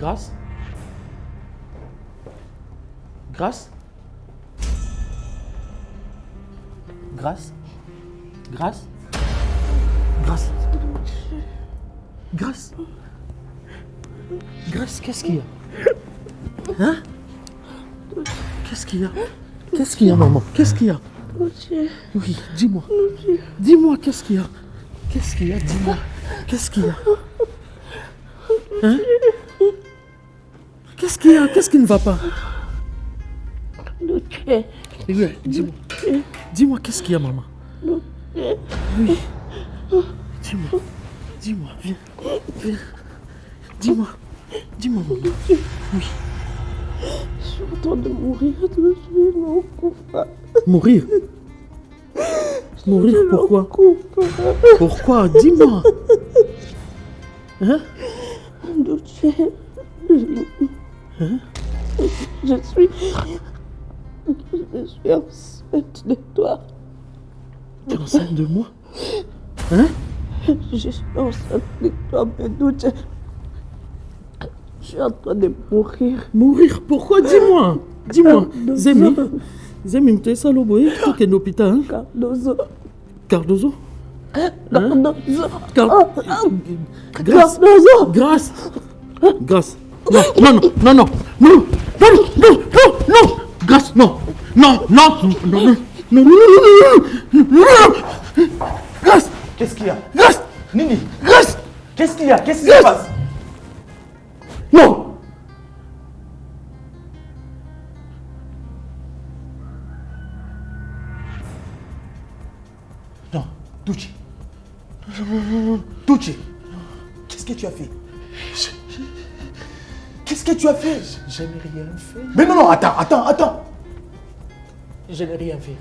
Grâce. Grâce. Grâce. Grâce. Grâce. Grâce. Grâce, qu'est-ce qu'il y a? Hein? Qu'est-ce qu'il y a? Qu'est-ce qu'il y a, maman? Qu'est-ce qu'il y a? Oui, dis-moi. Dis-moi, qu'est-ce qu'il y a? Qu'est-ce qu'il y a? Dis-moi. Qu'est-ce qu'il y a? Hein? Qu'est-ce qu'il y a? Qu'est-ce qui ne va pas? Oui, dis-moi. Dis-moi, qu'est-ce qu'il y a, maman? Oui. Dis-moi. Dis-moi, viens. Viens. Dis-moi. Dis-moi, maman. Oui. Je suis en train de mourir, de tuer mon copain. Mourir? Mourir, pourquoi? Pourquoi? Dis-moi. Hein? Hein? Je suis enceinte de toi. Tu es enceinte de moi? Hein? Je suis enceinte de toi, mais Douce. Je suis en train de mourir. Mourir? Pourquoi? Dis-moi. Dis-moi. Zemi. Zemi, tu es saloboé. Tu es à l'hôpital. Hein? Cardozo. Cardozo? Cardozo. Grâce. Cardozo. Grâce. Grâce. Non, non, non, non, non, non, non, non, non, non. Grâce, non. Non, non, non, non, non, non, non. Grâce. Qu'est-ce qu'il y a? Grâce. Nini, Grâce. qu'est-ce qu'il y a? Qu'est-ce qui se passe? Non. Non, Douce. Douce, qu'est-ce que tu as fait? Qu'est-ce que tu as fait? Je n'ai rien fait. Mais non, non, attends. Je n'ai rien fait.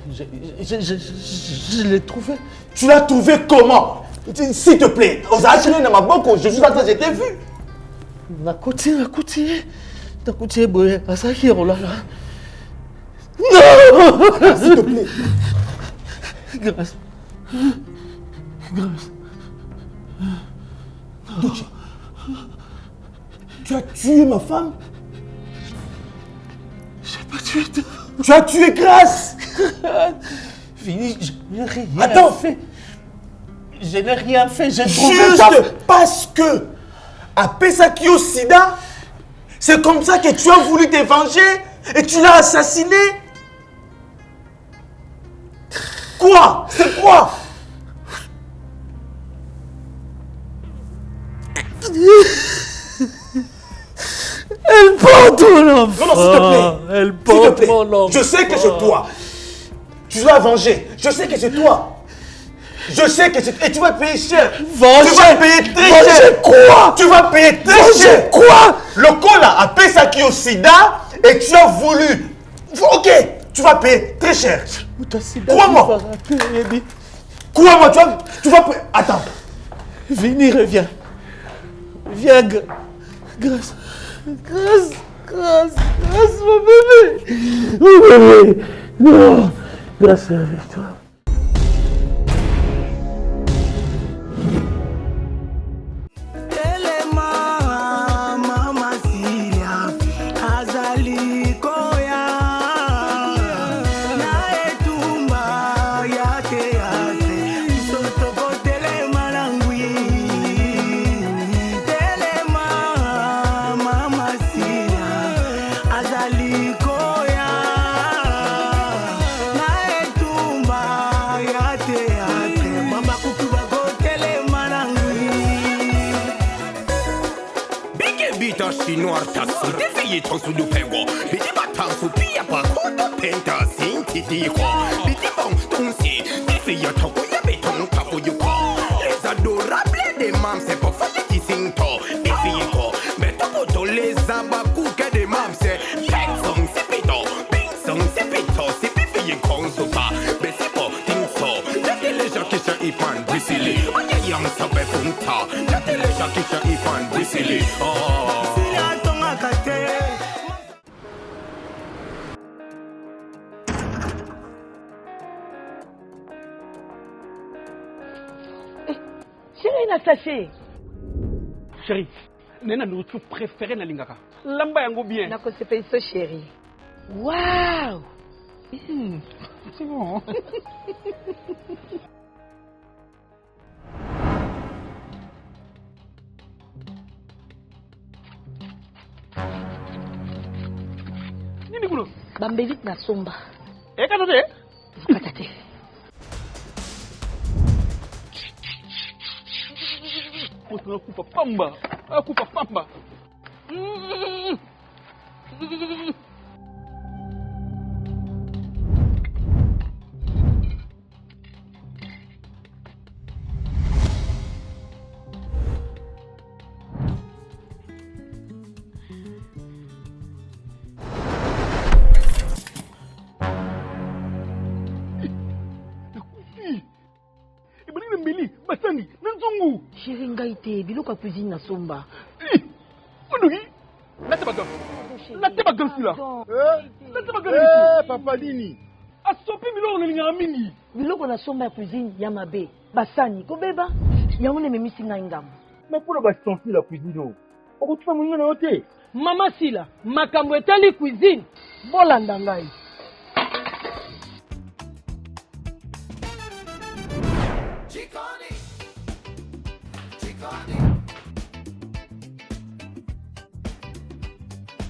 Je l'ai trouvé. Tu l'as trouvé comment? S'il te plaît, on s'est acheté dans ma banque, je suis en train de t'ai vu. Na côté, boy, à ça qui est là. Ah, s'il te plaît. Grâce. Grâce. Douce, tu as tué ma femme? J'ai pas tué ta femme. Tu as tué Grâce? Fini, je n'ai rien Attends. fait. Je n'ai rien fait, j'ai trouvé Juste ta... parce que à Pesakio Sida, c'est comme ça que tu as voulu te venger et tu l'as assassiné? Quoi? C'est quoi? Elle porte mon enfant. Non, non, s'il te plaît. Elle S'il te porte plaît. mon enfant. Je sais que c'est toi. Tu l'as vengé. Je sais que c'est toi. Je sais que c'est... Et tu vas payer cher. Venger. Tu vas payer très Venger cher. quoi? Tu vas payer très Venger cher. quoi? Le con là a Pesakio Sida et tu as voulu... Ok, tu vas payer très cher. Crois-moi. Crois-moi, tu vas payer... Attends. Venez, reviens. Viens, Grâce. Grâce. Grâce. Grâce, mon bébé. Mon bébé. Non. Grâce, avec toi. Chinois tasu defiye tonsu du pego biti batansu pia pa kodo penta sinti diko biti bon tonsi defiye toko ya beton kafu yuko les adorables des mams c'est pour faire qui sinto defiye ko beto poto les abaku que des mams c'est peng song c'est pito defiye konsu pa besi po tingso jate les gens qui sont ifan brisili oye yang sabe funta jate les gens qui sont ifan brisili oh. Chérie Nastachée. Chérie, Nena nourriture préférée na lingaka. Lamba yango bien. Nako c'est pas ça chérie. Waouh. C'est bon. Nini kulo? Bambeli na somba. Kata te? Kata te. Akupa pamba. Akupa pamba. Chérie Ngaïté, biloko à cuisine na somba. Papa Dini. Asopi biloko na lingaka mingi. Biloko na somba ya cuisine ya mabe. Basani kobeba. Yango ne memisi ngai ngam. Mais pour le baston la cuisine. On retrouve mon nom noté. Mama Sila, makambo etali cuisine. Bolanda ngai.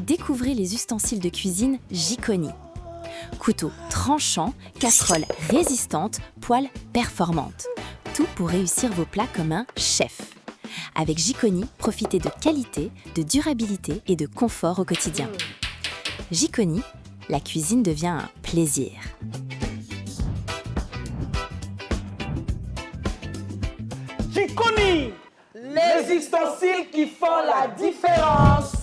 Découvrez les ustensiles de cuisine Jikoni. Couteau tranchant, casserole résistante, poêle performante. Tout pour réussir vos plats comme un chef. Avec Jikoni, profitez de qualité, de durabilité et de confort au quotidien. Jikoni, la cuisine devient un plaisir. Jikoni, les ustensiles qui font la différence.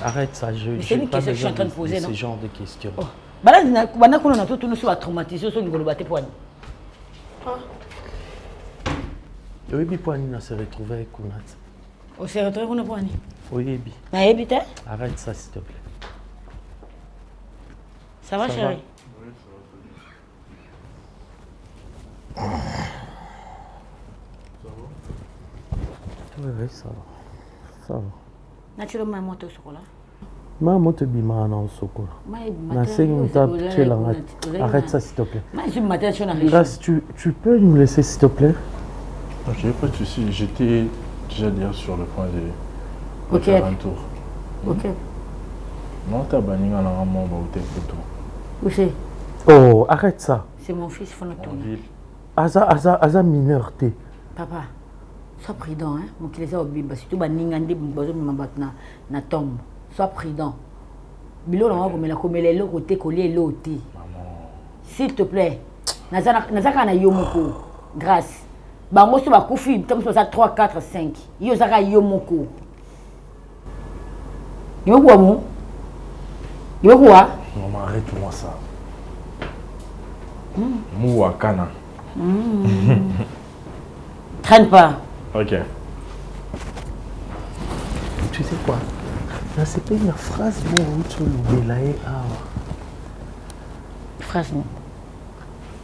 Arrête ça, je n'ai pas besoin de ce genre de questions. Oh. Oui, Poani se retrouver avec Kunat. On s'est retrouvé avec Poani? Oui, arrête ça, s'il te plaît. Ça va, chérie? Oui, ça va. Ça va. Naturellement, je suis au chocolat. Maman te bima na osokola. Arrête ça s'il te plaît. Grâce, tu peux nous laisser s'il te plaît? Je n'ai pas de souci, j'étais déjà d'ailleurs sur le point de faire un tour. Ok. Non, tu as banni un moment où tu es photo. Où c'est? Oh, arrête ça. C'est mon fils, il faut le tourner. Aza mineur t'es. Papa, sois prudent, hein. Mon qu'il est au biba, si tu vas n'ingandi, na tombe. Sois prudent. Bilo na comme la comme les lots côté collé l'auté. S'il te plaît. Nazaka na yomoko. Grâce. Bango so ba kufi, comme ça 3 4 5. Yo zaka yomoko. Yo quoi mon? Yo quoi? Non, arrête-moi ça. Mouakana. Traîne pas. Ok. Tu sais quoi? C'est pas une phrase où tu l'oublies. Phrase non.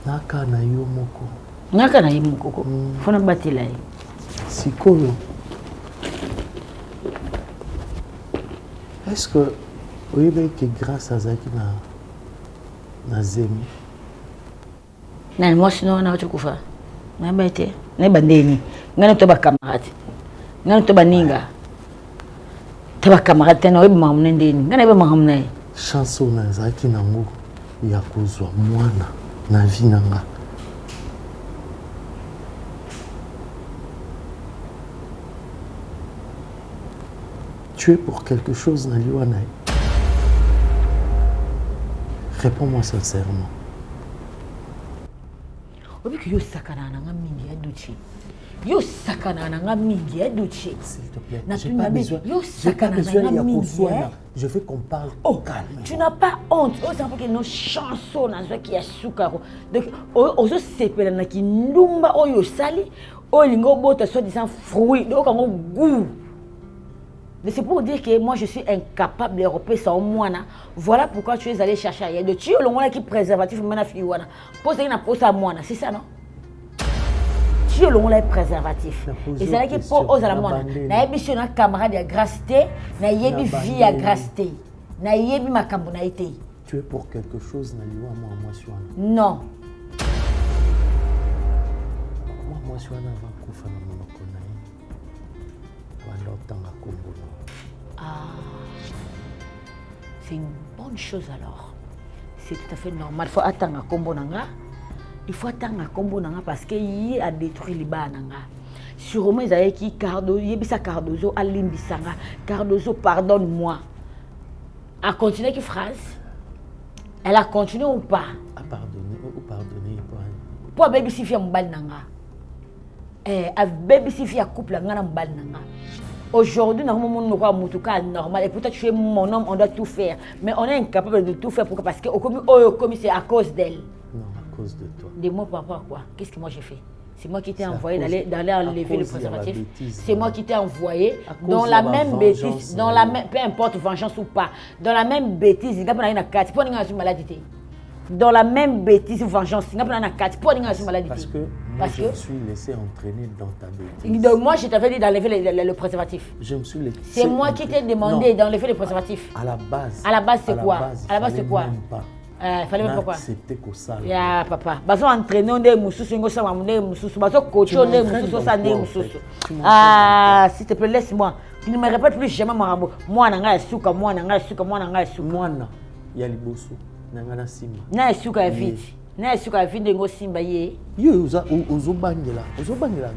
Naka na yomoko. Naka na yomoko. Fona batila. Sikoyo. Est-ce que oui, mais que grâce à Zaki na zemi. Na moi sinon na kufa. Na baite. Na bandeni. Ngana to ba camarade. Ngana to ba ninga. Taba camarade na weba mamnendeni. Ngana weba mamnae. Chanson na Zaki nango ya kozwa mwana na vie nanga. Tu es pour quelque chose na liwana. Réponds-moi sincèrement. Obi que yo sakana na mingi ya duchi. Yo sakana na mingi ya duchi. S'il te plaît, j'ai pas besoin. Yo sakana na mingi. Je veux qu'on parle calme. Tu n'as pas honte. Oh, c'est pour que nos chansons na zo qui a sukaro. Donc ozo sepela na ki ndumba oyo sali Oh, il y a soi-disant fruits, donc un goût. Mais c'est pour dire que moi je suis incapable de repérer ça au moins. Voilà pourquoi tu es allé chercher ailleurs. De tuer le monde qui préservatif, pose une pose à moi, c'est ça non? Tuer le monde est préservatif. Et c'est là qu'il faut oser la monde. Na yebi na camarade de gracité, na yebi vie à gracité, na yebi makambo na été. Tu es pour quelque chose na liwa moi suis non. Moi suis na va kufa na monoko na ye. Ah, c'est une bonne chose alors. C'est tout à fait normal. Il faut attendre à combo nanga. Il faut attendre à combo nanga parce qu'il a détruit les bas nanga. Sûrement ils avaient qui Cardozo, yebisa Cardozo, alimbisanga. Cardozo, pardonne-moi. A continué qui phrase? Elle a continué ou pas? A pardonné ou pardonner pour baby si fia mbal nanga. A baby si fia couple nanga mbal nanga. Aujourd'hui, normalement, nous avons un cas normal. Et peut-être que tu es mon homme, on doit tout faire. Mais on est incapable de tout faire parce que c'est à cause d'elle. Non, à cause de toi. Dis-moi par rapport à quoi? Qu'est-ce que moi j'ai fait? C'est moi qui t'ai envoyé d'aller enlever le préservatif. C'est moi qui t'ai envoyé dans la même bêtise, dans la même, peu importe vengeance ou pas, dans la même bêtise, il n'y a pas de carte pour une maladie. Dans la même bêtise ou vengeance, il n'y a pas de carte pour une maladie. Parce que je me suis laissé entraîner dans ta bêtise. Donc moi, je t'avais dit d'enlever le préservatif. Je me suis laissé. C'est moi qui t'ai demandé d'enlever le préservatif. À la base. À la base, c'est quoi? À la base, c'est quoi? Il fallait même pas quoi? Accepter qu'au sale. Ya papa. Baso entraîner on est moussous, on est moussous, moussous. Baso coacher on est moussous, ça est moussous. Ah, s'il te plaît, laisse-moi. Tu ne me répètes plus jamais marabout. Moi nanga suka, moi nanga suka, moi nanga suka. Moi na. Ya liboso. Nanga na simba. Na suka vite. Na suka vite ngo simba ye. Yo uzobangela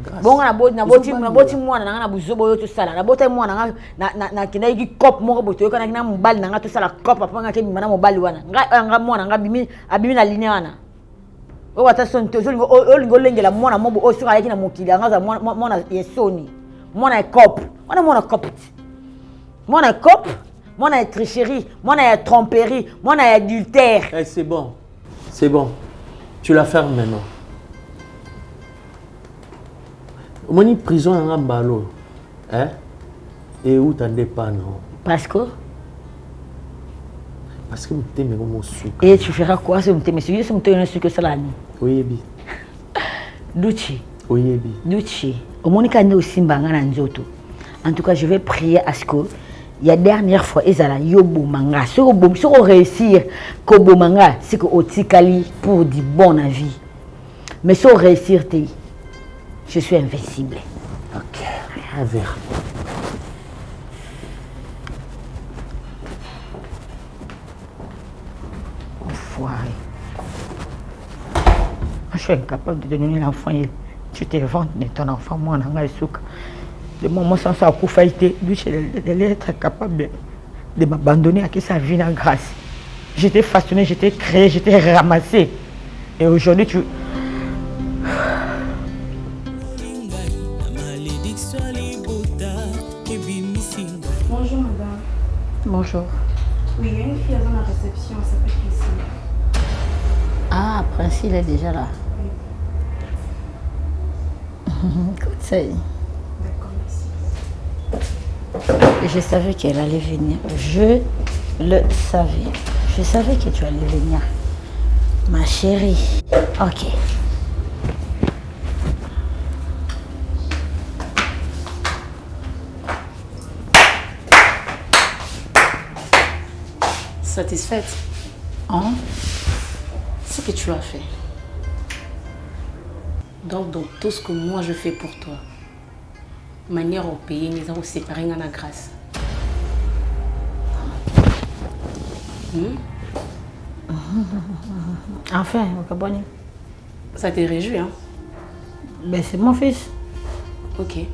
grâce. Bon na boti moi nanga na buzobo yo tout ça là. Na boti moi nanga na kina ki cop moko boto yo kana kina mbali nanga tout ça la cop papa ngake bimana mobali wana. Nga moi nanga abimi na ligne wana. O wata son tozo lingo lengela moi na mobo o suka yaki na mokili anga moi na yesoni. Moi na cop. Moi na cop. Moi na cop. Moi na tricherie, moi na tromperie, moi na adultère. Eh c'est bon. C'est bon. Tu la fermes maintenant. Moni prison en Ambalo. Hein? Et où t'en dépends non? Parce que vous t'aimez comme sucre. Et tu feras quoi si vous t'aimez? Si vous t'aimez sucre salami. Oui, bi. Duchi. Oui, bi. Duchi. Au Monica ne aussi mbanga nzoto. En tout cas, je vais prier à ce que il y a dernière fois ezala yobo manga sur réussir kobo manga c'est que otikali pour du bon avis mais sur réussir je suis invincible. OK, on verra. Enfoiré. Je suis incapable de donner l'enfant. Tu te vends de ton enfant moi nanga suka. Le moment sans ça, pour faillir, lui, elle est capable de m'abandonner à qui sa vie n'a grâce. J'étais façonné, j'étais créé, j'étais ramassé. Et aujourd'hui, tu... Bonjour, madame. Bonjour. Oui, il y a une fille dans la réception, elle s'appelle Priscille. Ah, Priscille est déjà là. Écoute, ça y est. Je savais qu'elle allait venir. Je le savais. Je savais que tu allais venir. Ma chérie. Ok. Satisfaite? Hein? Ce que tu as fait. Donc, dans tout ce que moi je fais pour toi, manière au pays, nous avons séparé la grâce. Enfin, au Gabon. Ça te réjouit, hein? Ben, c'est mon fils. Ok.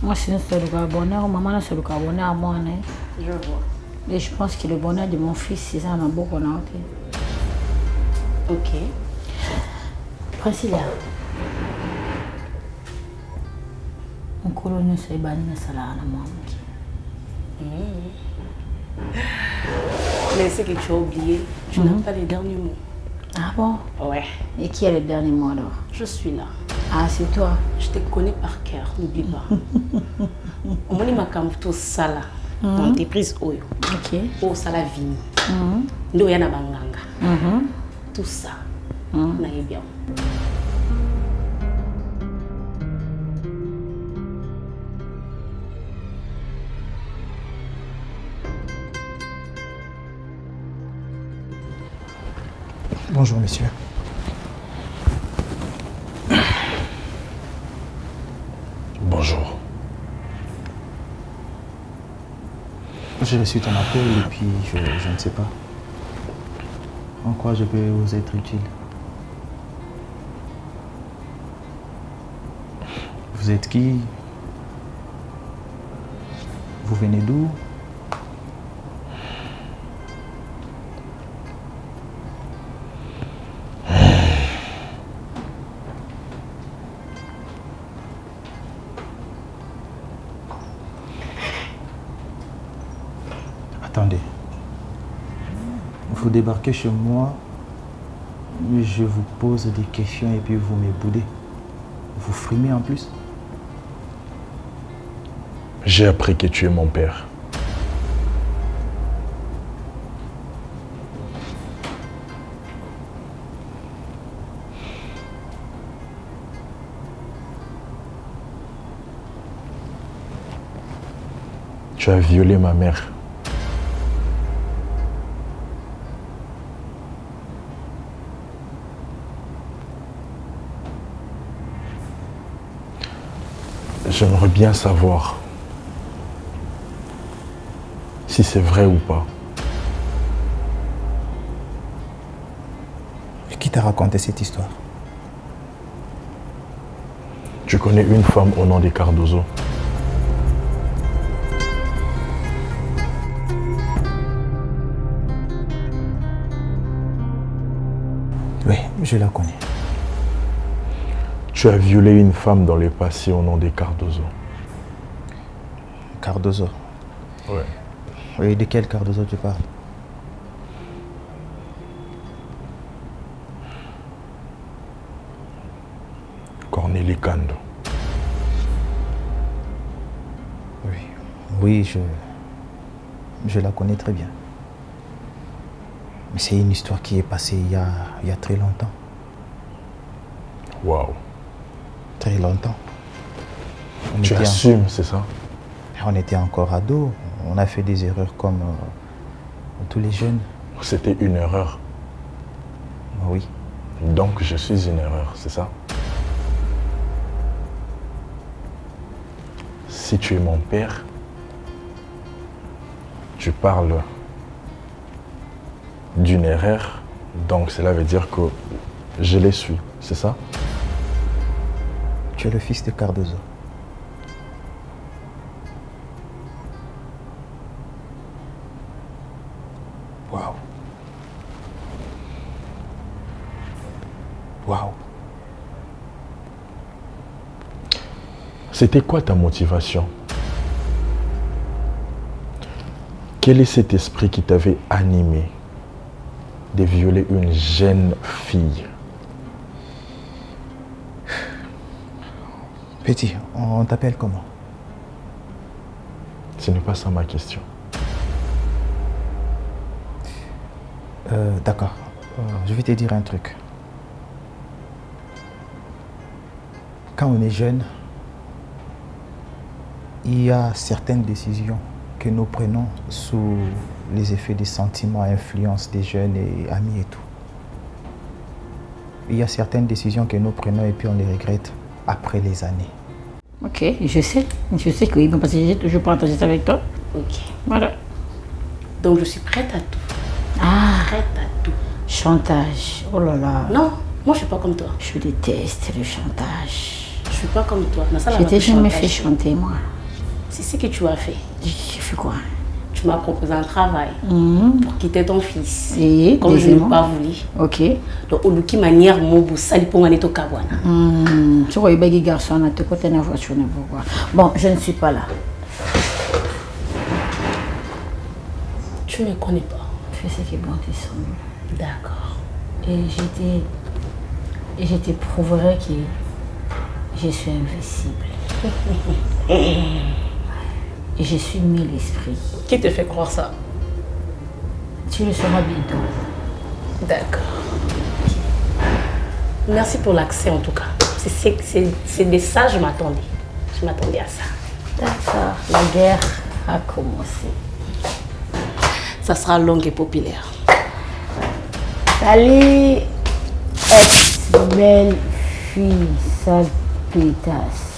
Moi, c'est le bonheur. Maman, c'est le bonheur à moi. Je vois. Et je pense que le bonheur de mon fils, c'est ça, un beau bonheur. Ok. Priscilla. On colonise ces bannes, ça là, à moi. Mais c'est que tu as oublié, tu n'as pas les derniers mots. Ah bon? Ouais. Et qui a le dernier mot alors? Je suis là. Ah, c'est toi. Je te connais par cœur, n'oublie pas. Au moins, ma camto sala. Entreprise Oyo. Ok. Oh, sala vini. Ndo yana banganga. Tout ça. Na bien. Bonjour, monsieur. Bonjour. J'ai reçu ton appel et puis je ne sais pas. En quoi je peux vous être utile? Vous êtes qui? Vous venez d'où? Attendez. Vous débarquez chez moi, je vous pose des questions et puis vous me boudez. Vous frimez en plus. J'ai appris que tu es mon père. Tu as violé ma mère. J'aimerais bien savoir si c'est vrai ou pas. Et qui t'a raconté cette histoire? Tu connais une femme au nom de Cardozo. Oui, je la connais. Tu as violé une femme dans le passé au nom de Cardozo. Cardozo? Ouais. Oui, de quel Cardozo tu parles? Cornélie Kando. Oui, oui, je la connais très bien. Mais c'est une histoire qui est passée il y a très longtemps. Waouh. Très longtemps. Tu assumes, c'est ça? On était encore ados. On a fait des erreurs comme tous les jeunes. C'était une erreur. Oui. Donc je suis une erreur, c'est ça? Si tu es mon père, tu parles d'une erreur, donc cela veut dire que je les suis, c'est ça? Tu es le fils de Cardozo. Waouh. Waouh. C'était quoi ta motivation? Quel est cet esprit qui t'avait animé de violer une jeune fille? Petit, on t'appelle comment? Ce n'est pas ça ma question. D'accord. Je vais te dire un truc. Quand on est jeune, il y a certaines décisions que nous prenons sous les effets des sentiments, influence des jeunes et amis et tout. Il y a certaines décisions que nous prenons et puis on les regrette après les années. Ok, je sais que oui, parce que j'ai toujours partagé ça avec toi. Ok. Voilà. Donc je suis prête à tout. Ah, Prête à tout. chantage. Oh là là. Non, moi je suis pas comme toi. Je déteste le chantage. Je suis pas comme toi. Je t'ai jamais fait chanter, moi. C'est ce que tu as fait. J'ai fait quoi? Tu m'as proposé un travail pour quitter ton fils. Et comme je n'ai pas voulu. Ok. Donc, au lieu manière, mon sali pour aller au Kawana. Tu vois, il y a des garçons à te côté de la voiture. Bon, je ne suis pas là. Tu ne me connais pas. Fais ce qui est bon, tu sembles. D'accord. Et je t'éprouverai que Je suis invincible. Je suis mille esprits. Qui te fait croire ça? Tu le sauras bientôt. D'accord. Merci pour l'accès en tout cas. C'est de ça je m'attendais. Je m'attendais à ça. D'accord. La guerre a commencé. Ça sera longue et populaire. Salut, belle fille, sale pétasse.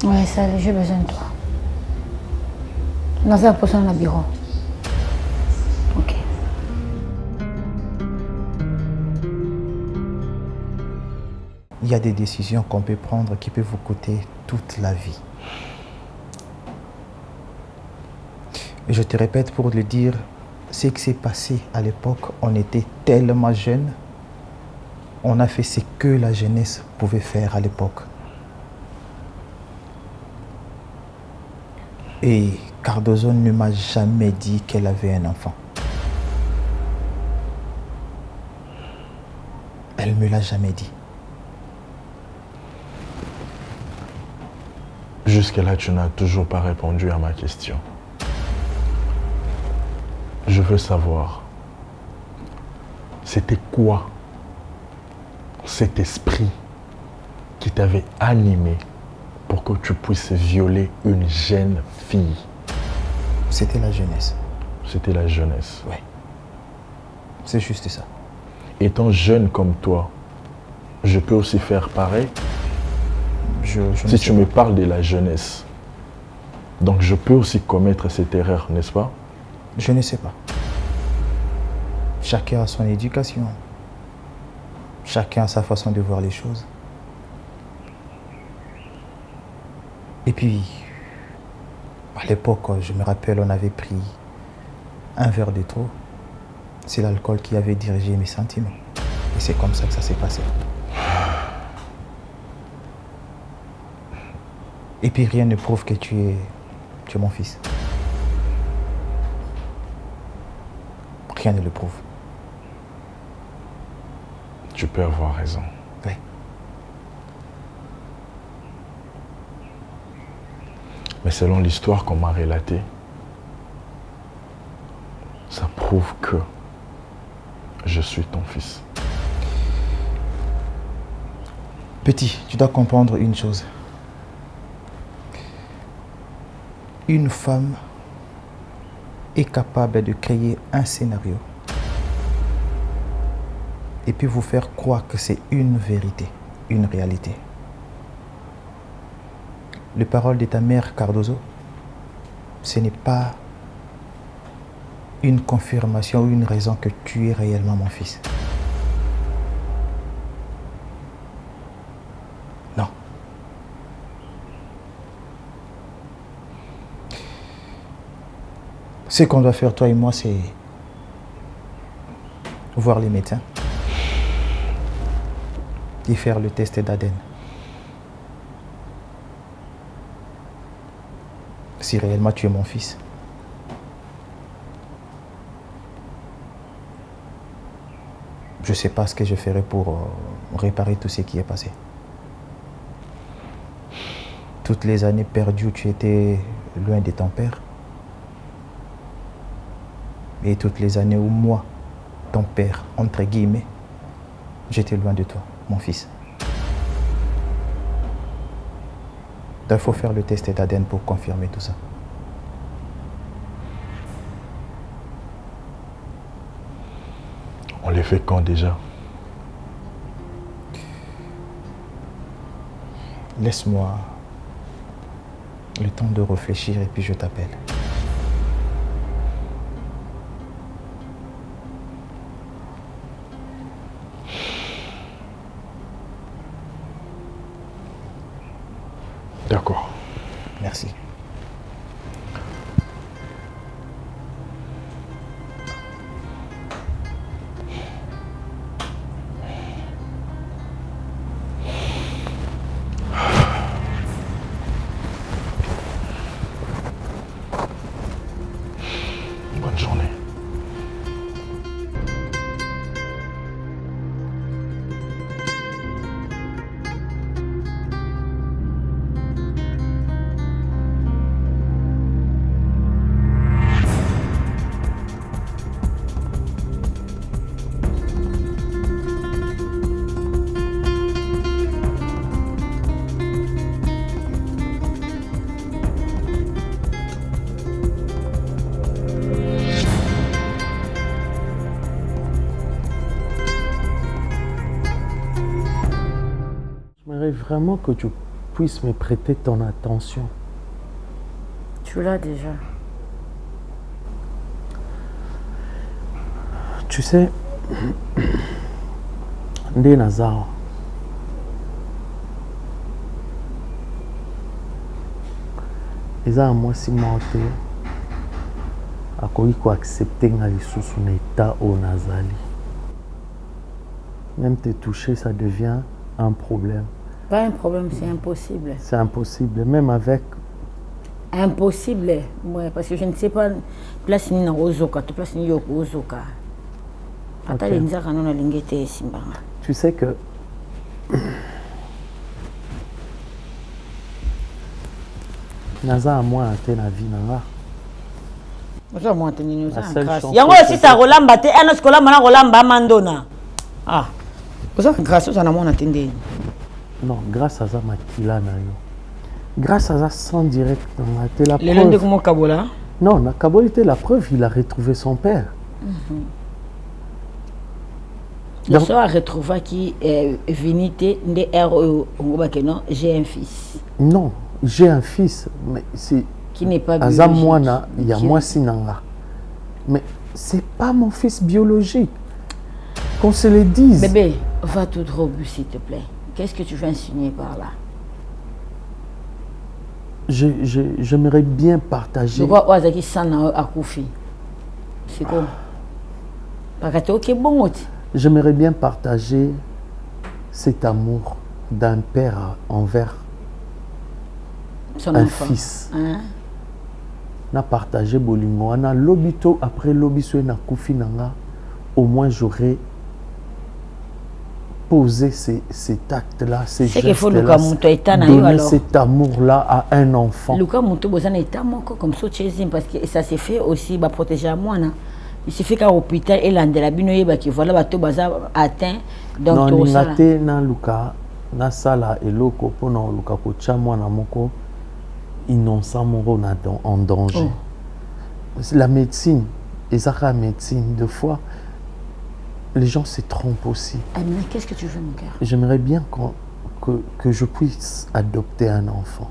Ouais, salut, j'ai besoin de toi. Dans un poste dans le bureau. Ok. Il y a des décisions qu'on peut prendre qui peuvent vous coûter toute la vie. Et je te répète pour le dire, ce qui s'est passé à l'époque, on était tellement jeunes, on a fait ce que la jeunesse pouvait faire à l'époque. Et Cardozo ne m'a jamais dit qu'elle avait un enfant. Elle ne me l'a jamais dit. Jusqu'à là, tu n'as toujours pas répondu à ma question. Je veux savoir, c'était quoi cet esprit qui t'avait animé pour que tu puisses violer une jeune fille? C'était la jeunesse. C'était la jeunesse. Oui. C'est juste ça. Étant jeune comme toi, je peux aussi faire pareil? Si tu me parles de la jeunesse, donc je peux aussi commettre cette erreur, n'est-ce pas? Je ne sais pas. Chacun a son éducation. Chacun a sa façon de voir les choses. Et puis, à l'époque, je me rappelle, on avait pris un verre de trop. C'est l'alcool qui avait dirigé mes sentiments. Et c'est comme ça que ça s'est passé. Et puis rien ne prouve que tu es mon fils. Rien ne le prouve. Tu peux avoir raison. Oui. Mais selon l'histoire qu'on m'a relatée, ça prouve que je suis ton fils. Petit, tu dois comprendre une chose. Une femme est capable de créer un scénario et puis vous faire croire que c'est une vérité, une réalité. Les paroles de ta mère, Cardozo, ce n'est pas une confirmation ou une raison que tu es réellement mon fils. Non. Ce qu'on doit faire, toi et moi, c'est voir les médecins et faire le test d'ADN. Si réellement tu es mon fils. Je ne sais pas ce que je ferai pour réparer tout ce qui est passé. Toutes les années perdues où tu étais loin de ton père. Et toutes les années où moi, ton père, entre guillemets, j'étais loin de toi, mon fils. Donc il faut faire le test d'ADN pour confirmer tout ça. On les fait quand déjà? Laisse-moi le temps de réfléchir et puis je t'appelle. D'accord. Merci. Bonne journée. J'aimerais vraiment que tu puisses me prêter ton attention. Tu l'as déjà. Tu sais, Ndé Nazar, eza moi si monté akoki ko accepter nga lisusu na état au nazali. Même te toucher, ça devient un problème. Pas un problème, c'est impossible. C'est impossible, même avec... Impossible, ouais, parce que je ne sais pas, place ni na ozoka, tu place ni yo ozoka. Ata les nzaka non alingete simbanga. Tu sais que... Naza à moi ate na vie nanga. Oza moi ate ni oza grâce. Yango si ta rolamba te, ana skola mana rolamba mandona. Ah. Oza grâce oza na moi atende. Non, grâce à ça, Makila na yo. Grâce à ça, sans direct, on a été la preuve. Le lundi comme Kabola? Non, na Kabola était la preuve, il a retrouvé son père. Le soir, a retrouvé qui est vinité de RE, j'ai un fils. Non, j'ai un fils, mais c'est... Qui n'est pas biologique. Azam il y a moi Sinanga. Mais c'est pas mon fils biologique. Qu'on se le dise. Bébé, va tout droit, s'il te plaît. Qu'est-ce que tu veux insinuer par là? J'aimerais bien partager. Je crois Oazaki Sana a Koufi. C'est quoi? J'aimerais bien partager cet amour d'un père envers son un enfant. Fils. Hein? Na partagé bolingo. Na lobito après lobiso na Koufi nanga. Au moins j'aurais poser cet acte-là, ces gestes-là, donner cet amour-là à un enfant. Parce que ça s'est fait aussi pour protéger moi. Il s'est fait qu'à l'hôpital, et la binoye qui voilà bateau baza atteint. Donc non, n'ingate na luka na sala eloko pour na luka ko chamwa na moko innocent moro na en danger. La médecine, la médecine de fois. Les gens se trompent aussi. Amina, qu'est-ce que tu veux, mon cœur? J'aimerais bien que je puisse adopter un enfant.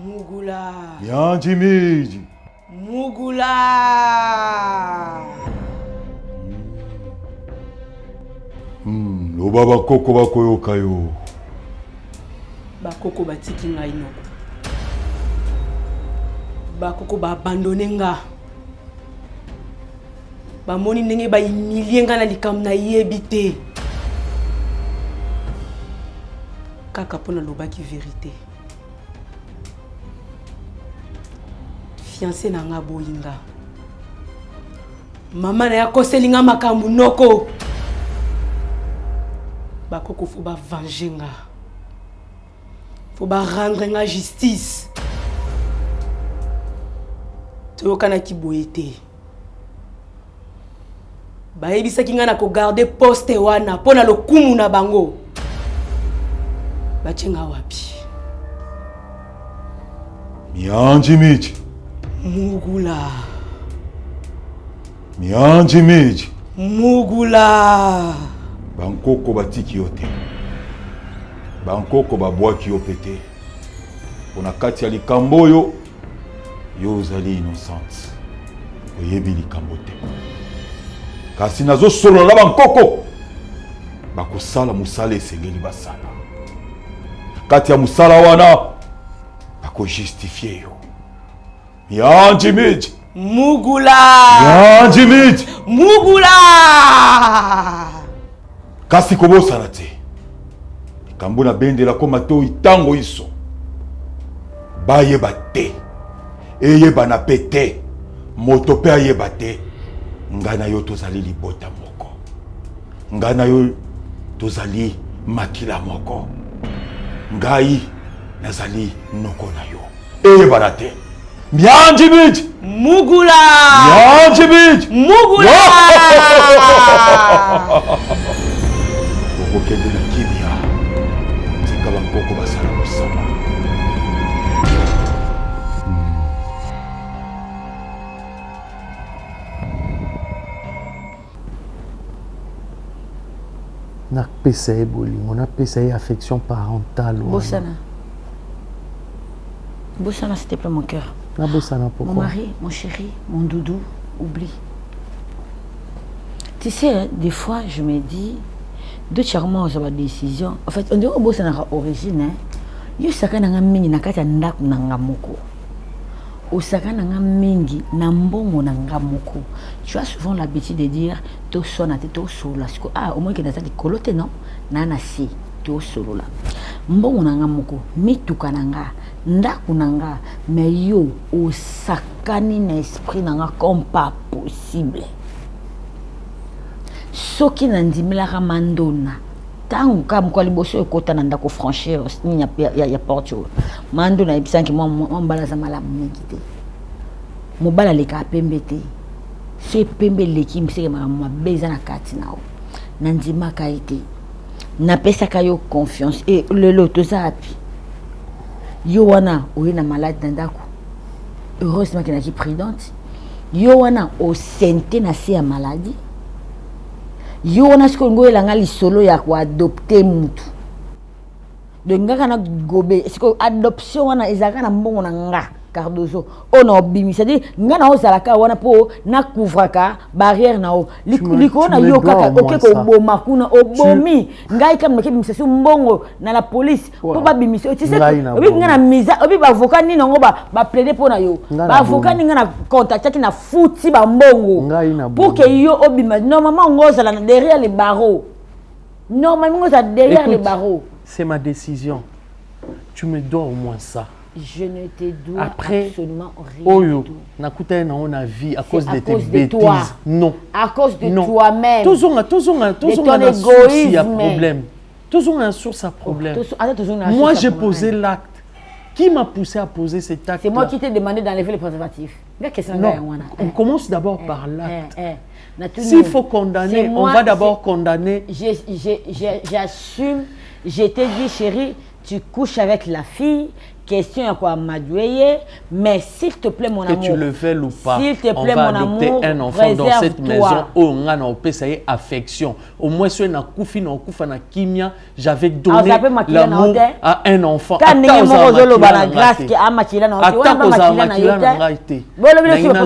Mugula. Yanjimiji. Mugula. Loba bakoko bakoyoka yo. Bakoko batiki ngai noko. Bakoko ba abandonné nga. Ba moni ndenge ba humilier nga na likam na yebi te. Kaka pona lobaki vérité. Fiancé na nga boyinga. Mama na ya koselinga makambu noko. Bakoko faut ba venger nga. Faut ba rendre nga justice. Toyokana ki boyete. Ba yebisaki nga na ko garder poste wana pona lokumu na bango. Bachenga wapi? Mianjimiji. Mugula. Mianjimiji. Mugula. Bankoko batiki yote. Bankoko babwaki yo pete. Pona kati ya likambo yo ozali innocente. Oyebi likambo te. Kasi nazo solo na bankoko. Bakosala musala esengeli basala. kati ya musala wana bako justifier yo. Yanji miji. Mugula. Yanji miji. Mugula. Kasi kobosana te. Kambo na bendela koma to itango iso. Bayeba te. Eyeba na pete. Moto pe ayeba te. Ngana yo tozali libota moko. Ngana yo tozali makila moko. Ngai nazali noko na yo. Eyeba na te. Mianji biji. Mugula. Mianji biji. Mugula. Okokende na kibia. Tika bankoko basala musala. Na pesa bolingo, na pesa affection parentale. Bossana. Bossana, s'il te plaît, mon cœur. Na Bossana, pourquoi? Mon mari, mon chéri, mon doudou, oublie. Tu sais, des fois, je me dis, de charmants sur la décision. En fait, on dirait que Bossana a origine, hein. Yo sakana nga mingi na kati ya ndaku na nga moko. Osakana nga mingi na mbongo na nga moko. Tu as souvent l'habitude de dire to sona te to sola. Ah, au moins que nazali kolote non, nana si to solo la. Mbongo na nga moko, mituka na nga, ndaku na nga, mais yo osakani na esprit na nga comme pas possible. Soki nandimilaka mandona. Tangu kama kwa liboso ekota na ndako franchir ni ya porte mando na ebisanki mo mbala za malamu ngite mobala leka pembe te se pembe leki mseke mama beza na kati nao nandima kaite na pesa kayo confiance et le loto zapi yo wana oyena malade na ndako heureusement qu'il a qui prudente yo wana o sente na se ya maladie. Yo on a ce qu'on goye la solo ya ko adopter mutu. De ngaka na gobe, est-ce que adoption wana ezaka na mbongo na nga Cardozo. On a bimi, c'est-à-dire ngana o salaka wana po na couvraka barrière na o. Liko na yo kaka OK ko boma kuna obomi. Ngai kam ke bimisa su mbongo na la police po ba bimisa. Tu sais obi ngana miza, obi ba avocat ni ngo ba plaider po na yo. Ba avocat ni ngana contacter na futi ba mbongo. Pour que yo obima normalement ngozala derrière les barreaux. Normalement ngozala derrière les barreaux. C'est ma décision. Tu me dois au moins ça. Je ne te dois après, absolument rien. Oyo, nakouta na on a vie à cause de tes bêtises. Toi. Non. À cause de toi-même. Toujours un source à problème. Toujours un source à problème. Moi j'ai posé l'acte. Qui m'a poussé à poser cet acte? C'est moi qui t'ai demandé d'enlever les préservatifs. Non. On commence d'abord par l'acte. S'il faut condamner, on va d'abord condamner. J'assume. Je t'ai dit, chérie, tu couches avec la fille. Question à quoi m'adouer, mais s'il te plaît, mon amour. Que tu le veuilles ou pas, s'il te plaît, on va mon adopter amour, un enfant dans cette maison où on a affection. Au moins, si on a koufi, on a na kimia, j'avais donné l'amour à un enfant. Quand on a grâce qui a makila na ote,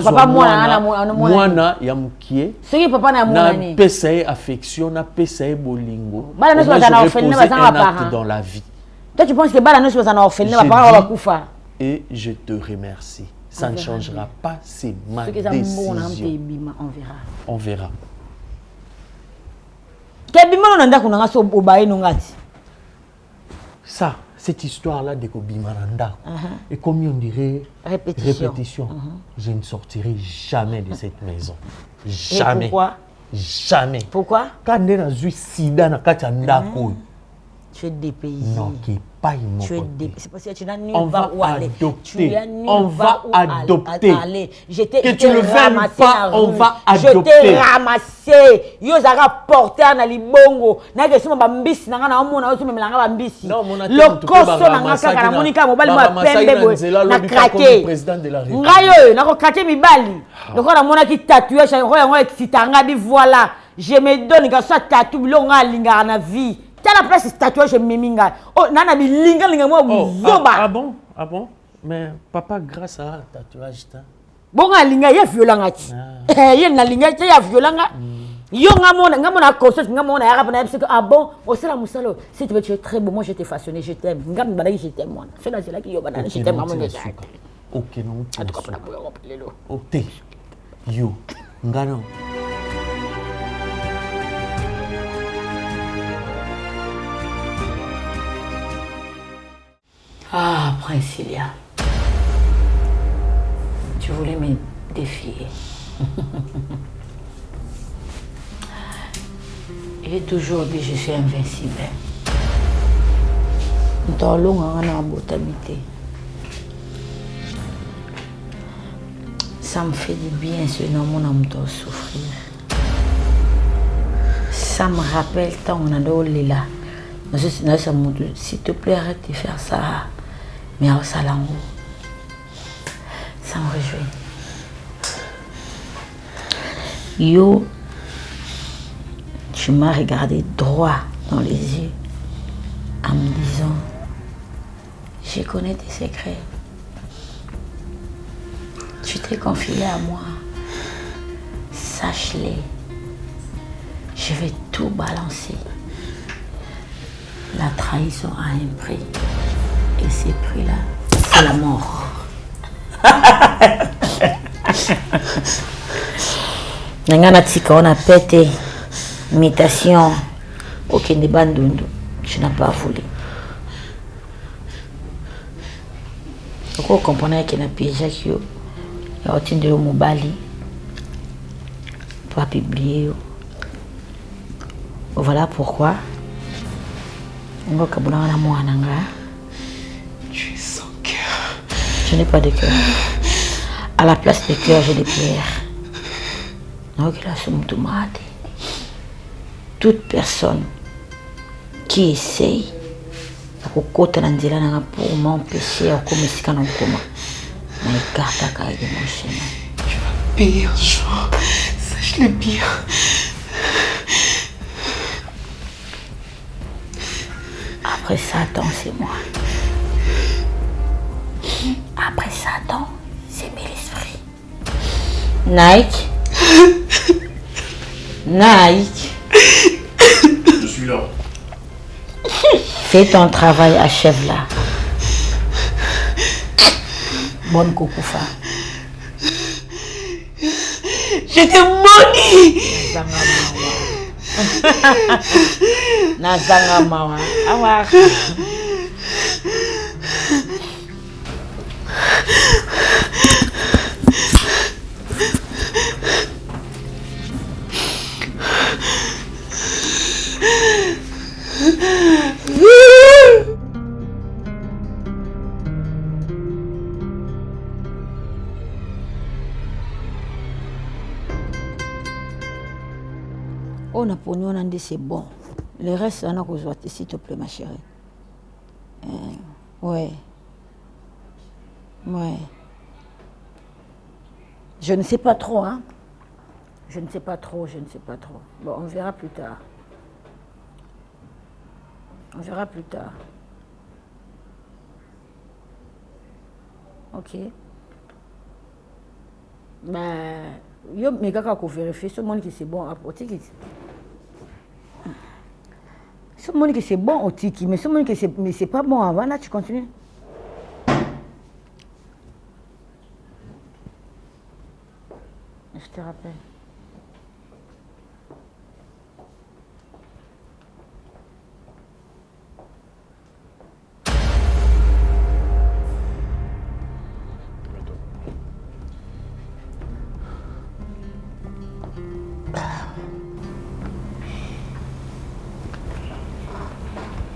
papa mwana ya mukie. Seki papa na mwana pesa affection, na pesa bolingo. Moi, je vais poser un acte dans la vie. Toi, tu penses que Balanos va en orphelinat, va pas. Et je te remercie. Ça ne changera pas, c'est ma décision. On verra. On verra. Ça, cette histoire-là de Kobimaranda, et comme on dirait répétition, je ne sortirai jamais de cette maison. Jamais. Et pourquoi? Jamais. Pourquoi? Quand on a eu sida na katanda ko. Tu es dépaysé. Non, qui est pas une tu es c'est parce que tu n'as ni on va adopter. On va adopter. Que tu le veuilles pas, on va adopter. Je t'ai ramassé. Yo zara porter na libongo. Na ke sima bambisi na ngana omona osu memela nga bambisi. Le koso na ngaka kana monika mobali ma pembe boy. Na craquer. Ngayo na ko craquer mibali. Loko na mona ki tatouage ko yango excitanga bi voilà. Je me donne que ça tatou bilonga linga na vie. La place tatouage miminga. Oh, nana bi linga moi zoba. Ah bon? Ah bon? Mais papa grâce à tatouage ta. Bon linga ya violanga ti. Eh, na linga ya violanga. Yo ngamona conscience ngamona ya rapana parce que ah bon, au c'est la musalo. Si tu veux tu es très beau, moi je t'ai façonné, je t'aime. Ngam balaki je t'aime moi. Cela c'est là qui yo banana, je t'aime maman. OK non. En tout cas pour la boyo lelo. OK. Yo ngano. Ah, Priscilla. Tu voulais me défier. Il est toujours dit je suis invincible. Ça me fait du bien ce nom, mon âme doit souffrir. Ça me rappelle tant on a d'olé là. S'il te plaît, arrête de faire ça. Mais au salon, ça me réjouit. Yo, tu m'as regardé droit dans les yeux en me disant, je connais tes secrets. Tu t'es confié à moi. Sache-les. Je vais tout balancer. La trahison a un prix. Et ce prix-là, c'est la mort. Nangana tika on a pété. Imitation. Ok, ne bandundu. Tu n'as pas voulu. Vous comprenez qu'il y a un piège qui est au de mobali. Pas publié. Voilà pourquoi. Tu es sans cœur. Je n'ai pas de cœur. À la place des cœurs, j'ai des pierres. Toute personne qui essaye pour m'empêcher à commettre ce mon chemin. Tu vas payer un jour. Sache-le bien. Après Satan, c'est moi. Après Satan, c'est mes esprits. Nike. Nike. Je suis là. Fais ton travail, achève-la. Bonne Kokoufa. Je te maudis. Nazanga mawa. Awa. On a pogné, on a dit c'est bon. Le reste, on a besoin, s'il te plaît, ma chérie. Ouais. Ouais. Je ne sais pas trop, hein. Je ne sais pas trop. Bon, on verra plus tard. Ok. Ben, yo, mais quand on vérifie, ce monde qui c'est bon, après, ce monde qui c'est bon au tiki, mais ce monde qui c'est, mais c'est pas bon avant, là, tu continues. Je te rappelle.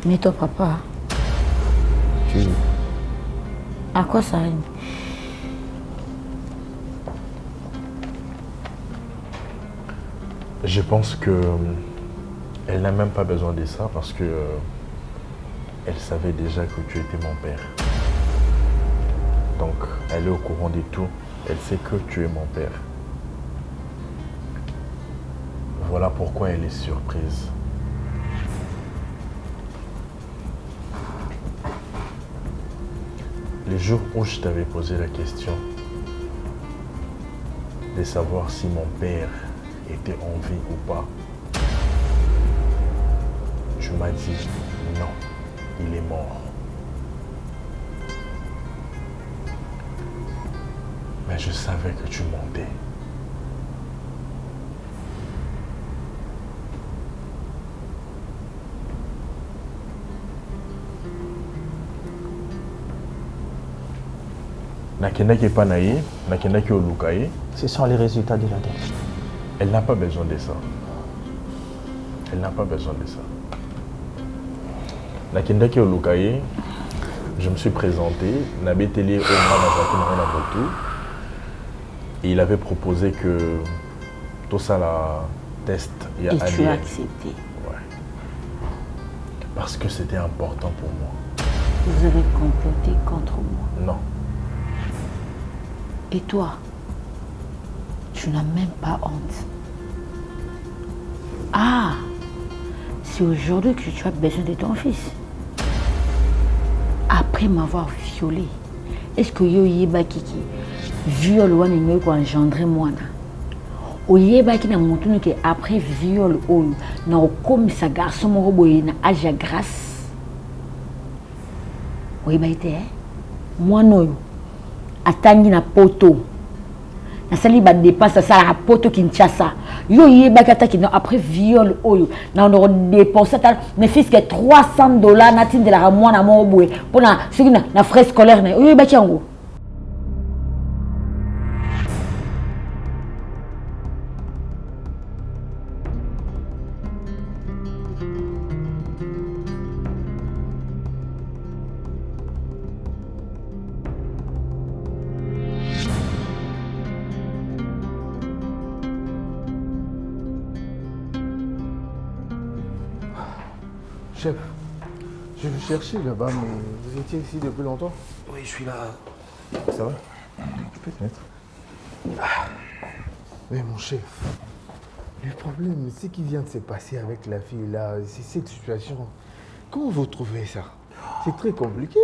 Mais toi, papa, à quoi ça rime? Je pense que elle n'a même pas besoin de ça parce que elle savait déjà que tu étais mon père. Donc, elle est au courant de tout. Elle sait que tu es mon père. Voilà pourquoi elle est surprise. Le jour où je t'avais posé la question de savoir si mon père était en vie ou pas. Tu m'as dit non, il est mort. Mais je savais que tu mentais. Nakendaki pas naïe, nakendaki olukaye. Ce sont les résultats de la dette. Elle n'a pas besoin de ça. Elle n'a pas besoin de ça. Nakendaki olukaye, je me suis présenté, Nabeteli Omar et il avait proposé que tout ça la test. Et tu as accepté. Ouais. Parce que c'était important pour moi. Vous avez comploté contre moi. Non. Et toi, tu n'as même pas honte. Ah, c'est aujourd'hui que tu as besoin de ton fils. Après m'avoir violé, est-ce que yo yeba kiki viol wana ngoy ko engendrer mwana? O yeba ki na montunu que après viol oyo na okomisa garçon moko boye na âge ya grâce. O yeba ite mwana oyo atangi na poto. Na sali ba dépense ça la poto Kinshasa. Yo yeba kata ki après viol oyo na on dépenser mes fils que $300 na tin de la mwana moko boye pour na frais scolaire na yo yeba ki yango. Chef, je vous cherchais là-bas, mais vous étiez ici depuis longtemps? Oui, je suis là. Ça va? Tu peux te mettre. Mais mon chef, le problème, c'est ce qui vient de se passer avec la fille là, c'est cette situation. Comment vous trouvez ça? C'est très compliqué.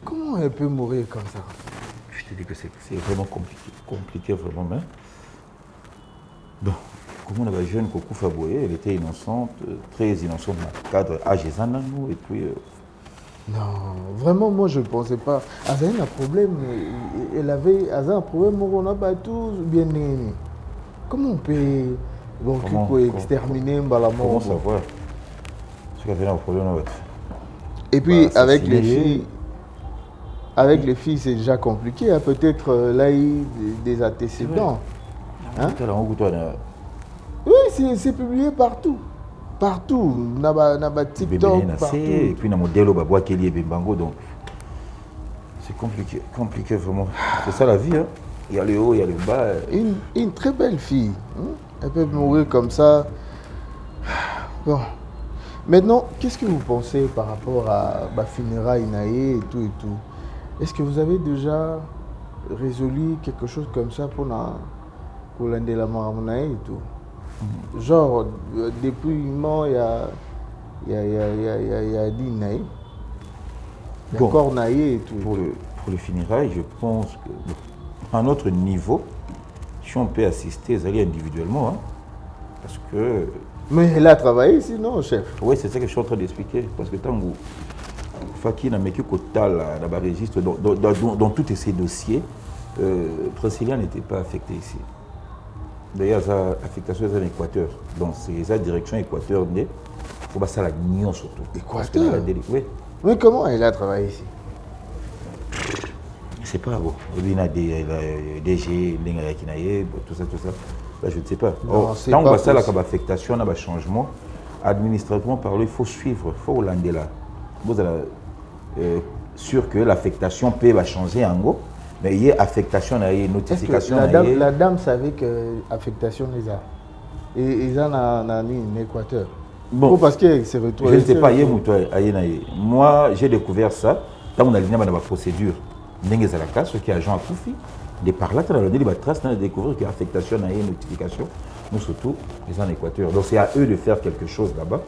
Comment elle peut mourir comme ça? Je te dis que c'est vraiment compliqué. Compliqué vraiment, mais... Bon. Comme on avait jeune Coco Faboye, elle était innocente, très innocente dans le cadre Agezananou et puis... Non, vraiment, moi je ne pensais pas. Elle avait un problème, elle avait un problème, on a battu bien aimé. Comment on peut exterminer Mbalamon? Comment savoir? Parce qu'elle avait un problème avec... Et puis avec les filles, c'est déjà compliqué. Hein? Peut-être là, il y a des antécédents. Hein? Oui, c'est publié partout. Partout. Naba TikTok, partout. Et puis, dans le modèle, donc c'est compliqué. Compliqué, vraiment. C'est ça la vie. Hein? Il y a le haut, il y a le bas. Une très belle fille. Hein? Elle peut mourir comme ça. Bon. Maintenant, qu'est-ce que vous pensez par rapport à Bafinera, Inaé et tout et tout? Est-ce que vous avez déjà résolu quelque chose comme ça pour l'Andela Maramonae et tout? Genre, depuis il y a dit Naï. Il y a encore Naï et tout. Pour le funérailles, je pense qu'à notre niveau, si on peut assister aux alliés individuellement, hein, parce que... Mais elle a travaillé ici, non, chef? Oui, c'est ça que je suis en train d'expliquer. Parce que tant que Faki n'a mis que Kotal dans le registre, dans tous ces dossiers, Priscilla n'était pas affectée ici. D'ailleurs, l'affectation est en Équateur. Donc, c'est la direction Équateur. Il faut pas ça la nion surtout. Équateur? Oui. Mais comment elle a travaillé ici? C'est pas bon. Il y a des DG, tout ça. Là, je ne sais pas. Tant que ça, la affectation, il y a un changement. Administrativement parlant, il faut suivre, il faut hollander là. Vous êtes sûr que l'affectation peut changer en gros. Mais il y a affectation, il y a notification. La dame savait que l'affectation les a. Et ils en ont mis en Équateur. Bon, parce qu'elle s'est retrouvée. Je ne sais pas, moi j'ai découvert ça dans mon alignement dans ma procédure. Ceux qui sont agents à Koufi, de par là, on a découvert que l'affectation a une notification. Nous surtout, ils sont en Équateur. Donc c'est à eux de faire quelque chose là-bas.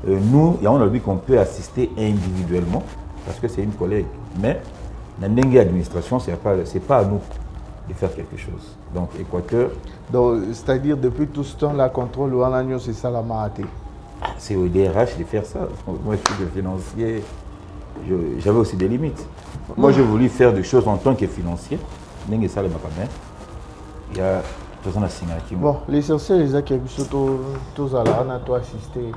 Nous, on a dit qu'on peut assister individuellement parce que c'est une collègue. Mais la administration, ce n'est pas à nous. et faire quelque chose. Donc, Équateur... Donc, c'est-à-dire, depuis tout ce temps, la contrôle ou en c'est ça la maté. C'est au DRH de faire ça. Moi, je suis le financier. J'avais aussi des limites. Moi, j'ai voulu faire des choses en tant que financier. Il y a la signature. Bon, l'essentiel, les acquis, tous à la toi assister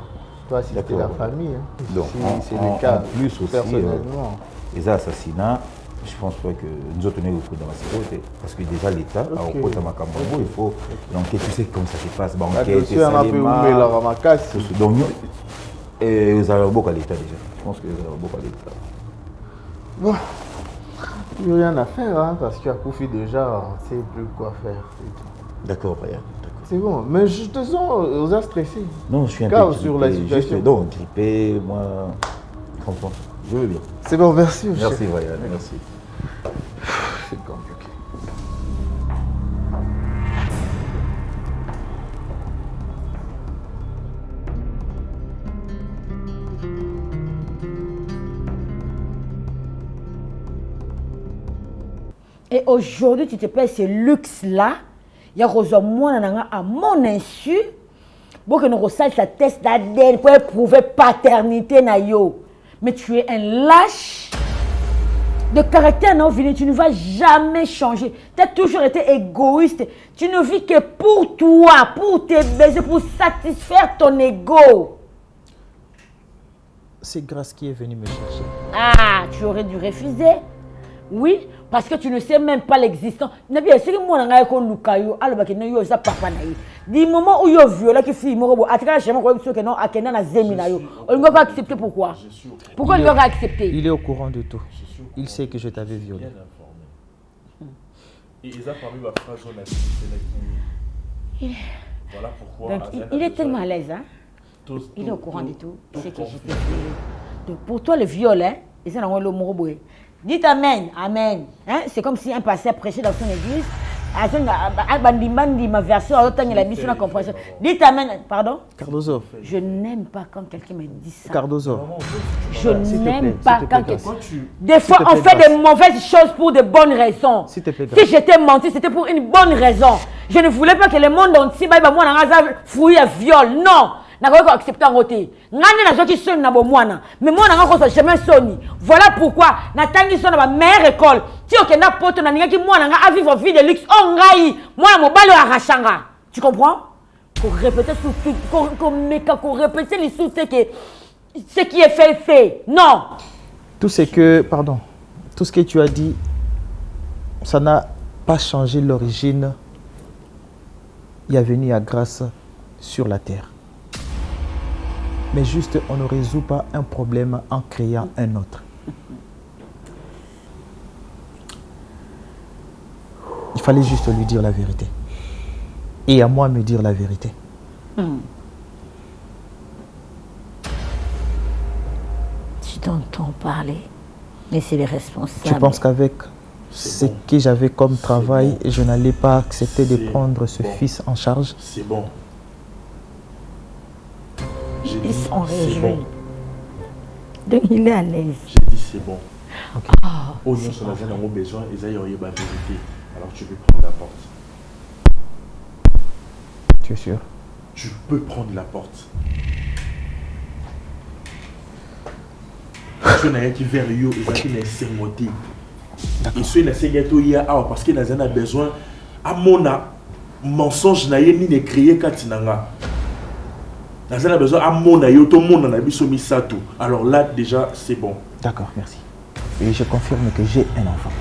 la famille. Hein. Donc, c'est le cas. En plus aussi, personnellement. les assassinats, je pense pas que nous autres sommes beaucoup dans la sécurité. Parce que déjà l'État, au côté de Macambambo, il faut l'enquête, tu sais comment ça se passe. Donc, vous avez beaucoup à l'État déjà. Je pense que vous avez beaucoup à l'État. Bon, il n'y a rien à faire, hein, parce qu'à Koufi déjà, on ne sait plus quoi faire. D'accord, Brian. C'est bon, mais je te sens aux stressé. Non, je suis un peu grippé, sur la situation. Juste, donc, grippé, moi, comprends. Je veux bien. C'est bon, merci. Merci, Brian, merci. C'est compliqué. Et aujourd'hui, tu te payes ce luxe-là. Il y a moi à mon insu. Pour que nous ressassions sa test d'ADN pour éprouver paternité na yo. Mais tu es un lâche de caractère non venu. Tu ne vas jamais changer. Tu as toujours été égoïste. Tu ne vis que pour toi, pour tes baisers, pour satisfaire ton ego. C'est Grâce qui est venue me chercher. Ah, tu aurais dû refuser. Oui, parce que tu ne sais même pas l'existence. Du moment où il y a violé qui fait accepter pourquoi? Pourquoi il aurait accepté? Il est au courant de tout. Il sait que je t'avais violé. Voilà pourquoi. Donc, il est tellement à l'aise, hein? Il est au courant de tout. Il sait que j'étais violée. Donc, pour toi, le viol, hein? Dites Amen, Amen. Hein? C'est comme si un pasteur prêchait dans son église. Ma version, dites Amen. Pardon? Cardozo. Je n'aime pas quand quelqu'un me dit ça. Cardozo. Je n'aime pas quand quelqu'un... Des fois, on fait des mauvaises choses pour de bonnes raisons. Si j'étais menti, c'était pour une bonne raison. Je ne voulais pas que le monde entier fouille un viol. Non. Voilà pourquoi natangi sona ma meilleure école ti okenda poto na ningaki mwana nga a vivre vie de luxe on ngai mwana mobali arachanga. Tu comprends? Pour répéter pour répéter les sous que ce qui est fait. Non. Tout ce que tu as dit, ça n'a pas changé l'origine. Il est venu à Grâce sur la terre. Mais juste, on ne résout pas un problème en créant un autre. Il fallait juste lui dire la vérité. Et à moi me dire la vérité. Tu t'entends parler, mais c'est les responsables. Je pense qu'avec ce que j'avais comme travail, je n'allais pas accepter de prendre ce fils en charge. C'est bon. Ils sont réjouis. Donc il est à l'aise. J'ai dit c'est bon. Okay. Oh non, ça n'a besoin, ils aient eu ma vérité. Alors tu peux prendre la porte. Tu es sûr? Tu peux prendre la porte. Tu n'as rien qui vers eux, ils ont une sermoté. Et ceux qui ont gâteau hier, parce qu'ils ont besoin, à mon mensonge n'a rien ni créé katinanga. Ils ont besoin à mon aïe, tout le monde a mis ça tout. Alors là déjà c'est bon. D'accord, merci. Et je confirme que j'ai un enfant.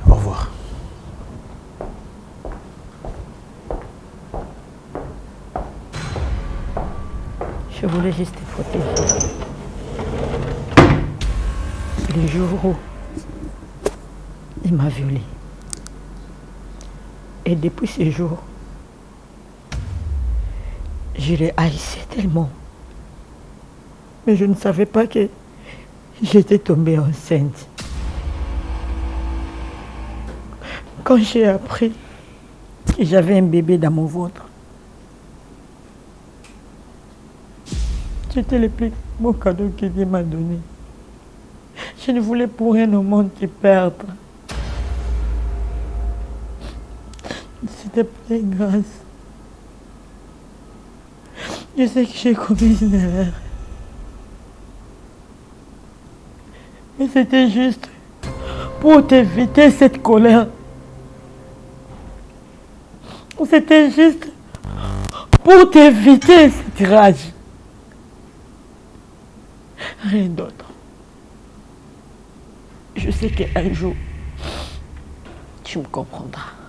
Au revoir. Je voulais juste te protéger. Le jour où il m'a violée. Et depuis ce jour, je l'ai haïssé tellement. Mais je ne savais pas que j'étais tombée enceinte. Quand j'ai appris que j'avais un bébé dans mon ventre, c'était le plus beau cadeau que Dieu m'a donné. Je ne voulais pour rien au monde te perdre. te plaît, grâce. Je sais que j'ai commis une erreur. Mais c'était juste pour t'éviter cette colère. C'était juste pour t'éviter cette rage. Rien d'autre. Je sais qu'un jour, tu me comprendras.